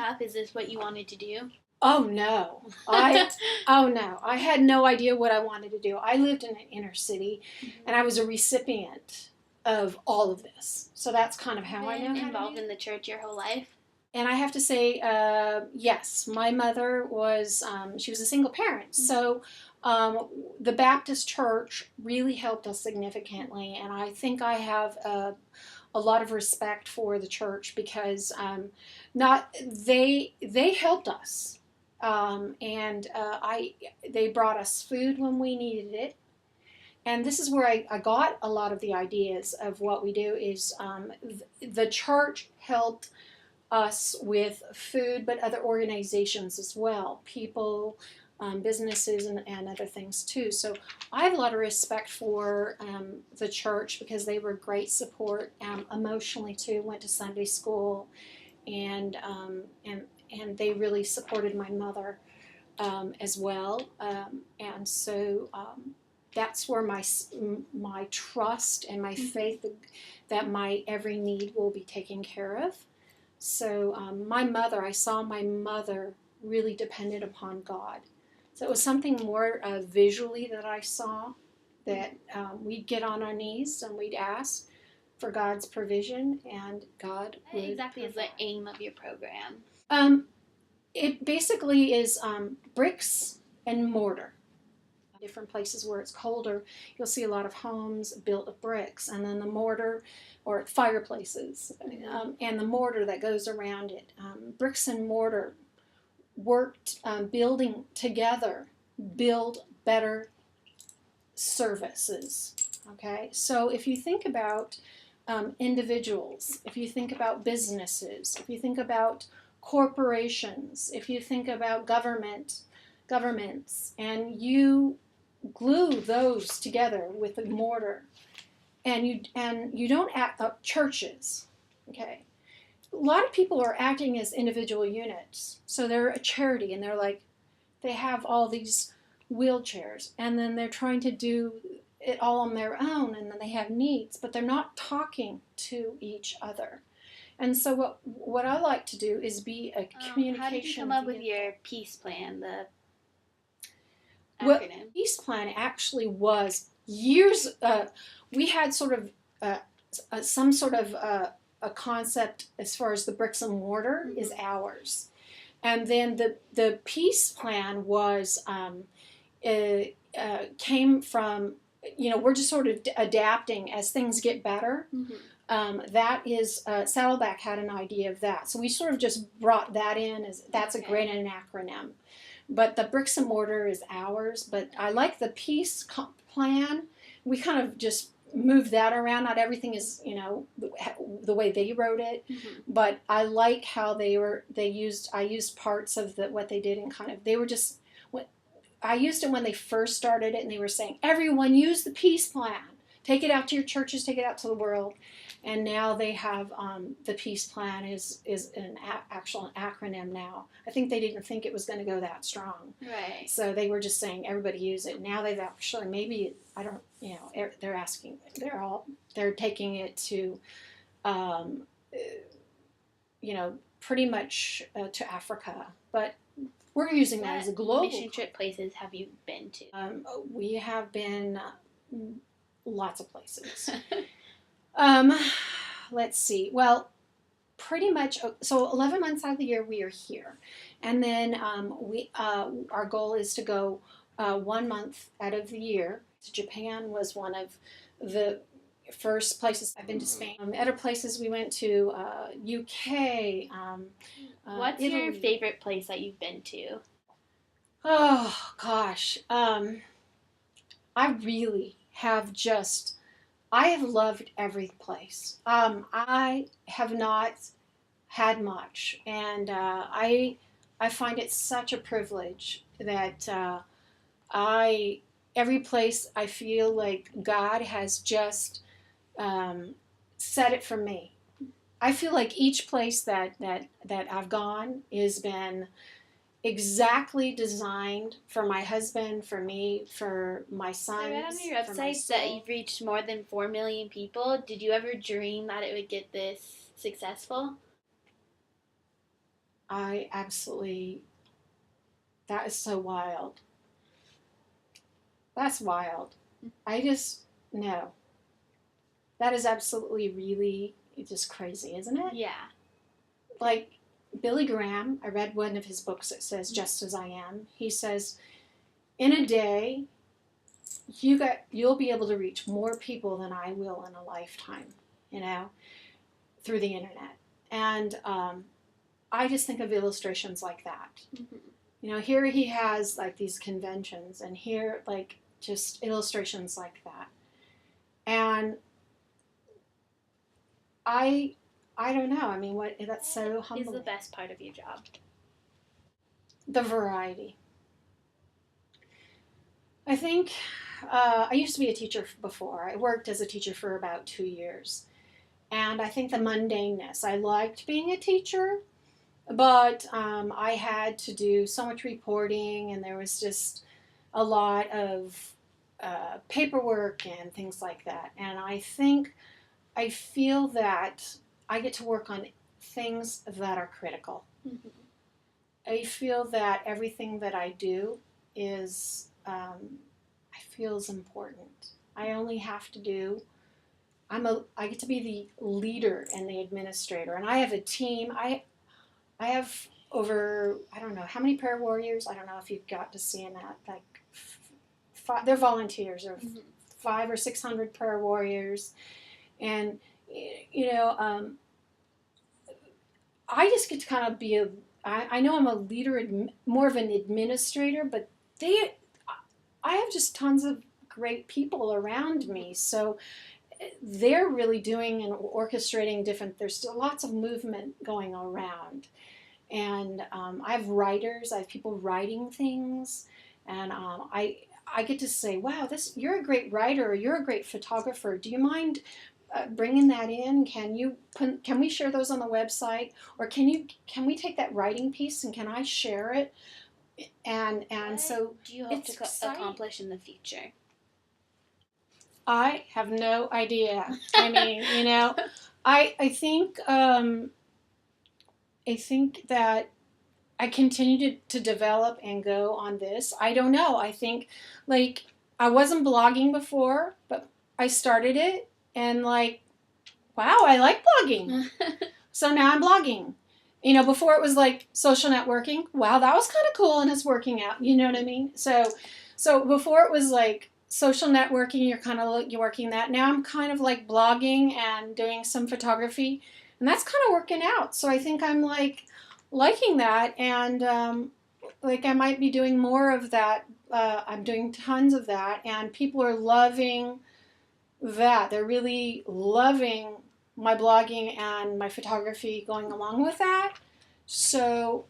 tough? Is this what you wanted to do? Oh no. I had no idea what I wanted to do. I lived in an inner city, and I was a recipient of all of this. So that's kind of how I know. Been involved in the church your whole life? And I have to say, yes, my mother was, she was a single parent. So the Baptist church really helped us significantly. And I think I have a lot of respect for the church because they helped us. They brought us food when we needed it. And this is where I got a lot of the ideas of what we do is the church helped us with food, but other organizations as well, people, businesses, and other things too. So I have a lot of respect for the church because they were great support emotionally too. Went to Sunday school, and they really supported my mother as well. And so that's where my trust and my faith that my every need will be taken care of. So I saw my mother really depended upon God. So it was something more visually that I saw, that we'd get on our knees and we'd ask for God's provision, and God would What exactly provide. is the aim of your program? It basically is bricks and mortar. Different places where it's colder, you'll see a lot of homes built of bricks, and then the mortar or fireplaces, and the mortar that goes around it. Bricks and mortar worked building together, build better services. Okay, so if you think about individuals, if you think about businesses, if you think about corporations, if you think about governments, and you glue those together with a mortar, and you don't act up churches, okay? A lot of people are acting as individual units. So they're a charity, and they have all these wheelchairs, and then they're trying to do it all on their own, and then they have needs, but they're not talking to each other. And so what I like to do is be a communication. How did you come up with your peace plan, the acronym? Well, peace plan actually was years. We had sort of some sort of a concept as far as the bricks and mortar is ours, and then the peace plan was came from, we're just sort of adapting as things get better. That is, Saddleback had an idea of that, so we sort of just brought that in as that's a great acronym. But the bricks and mortar is ours. But I like the peace plan. We kind of just moved that around. Not everything is, the way they wrote it. But I like how I used parts of what they did, and I used it when they first started it, and they were saying, everyone use the peace plan. Take it out to your churches, take it out to the world. And now they have the peace plan is an actual acronym now. I think they didn't think it was going to go that strong. Right. So they were just saying everybody use it. Now they've actually they're taking it to, pretty much to Africa. But we're using that as a global. What mission trip places have you been to? We have been lots of places. Let's see. Well, pretty much. So 11 months out of the year we are here, and then our goal is to go 1 month out of the year. Japan was one of the first places I've been to. Spain. Other places we went to UK. What's Italy. your favorite place that you've been to? Oh gosh, I really have just. I have loved every place. I have not had much, and I find it such a privilege that every place I feel like God has just set it for me. I feel like each place that I've gone has been exactly designed for my husband, for me, for my sons. I read on your website that you've reached more than 4 million people. Did you ever dream that it would get this successful? I absolutely, that is so wild. That's wild. I just, no. That is absolutely really just crazy, isn't it? Yeah. Like Billy Graham, I read one of his books that says, Just As I Am. He says, in a day, you'll be able to reach more people than I will in a lifetime, you know, through the internet. And I just think of illustrations like that. Mm-hmm. You know, here he has like these conventions, and here like just illustrations like that. And I don't know. I mean, what that's so humbling. Is the best part of your job? The variety. I think I used to be a teacher before. I worked as a teacher for about 2 years. And I think the mundaneness. I liked being a teacher, but I had to do so much reporting, and there was just a lot of paperwork and things like that. And I feel that I get to work on things that are critical. Mm-hmm. I feel that everything that I do is, I feel is important. I only have to do, I get to be the leader and the administrator, and I have a team. I have over, I don't know, how many prayer warriors? I don't know if you've got to see that. Like, they're volunteers, or Mm-hmm. 500 or 600 prayer warriors. And, you know, I just get to kind of be I know I'm a leader, more of an administrator, but I have just tons of great people around me. So they're really doing and orchestrating different, there's still lots of movement going around. And I have writers, I have people writing things, and I get to say, wow, you're a great writer, or you're a great photographer. Do you mind bringing that in? Can we share those on the website, or can we take that writing piece and can I share it? And What so do you hope it's to accomplish in the future? I have no idea. I mean, you know, I think that I continue to develop and go on this. I don't know. I think, like, I wasn't blogging before, but I started it, and like, wow, I like blogging. So now I'm blogging. You know, before it was like social networking. Wow, that was kind of cool, and it's working out. You know what I mean? So before it was like social networking, you're working that. Now I'm kind of like blogging and doing some photography, and that's kind of working out. So I think I'm like liking that, and like I might be doing more of that. I'm doing tons of that, and people are loving that. They're really loving my blogging and my photography going along with that. So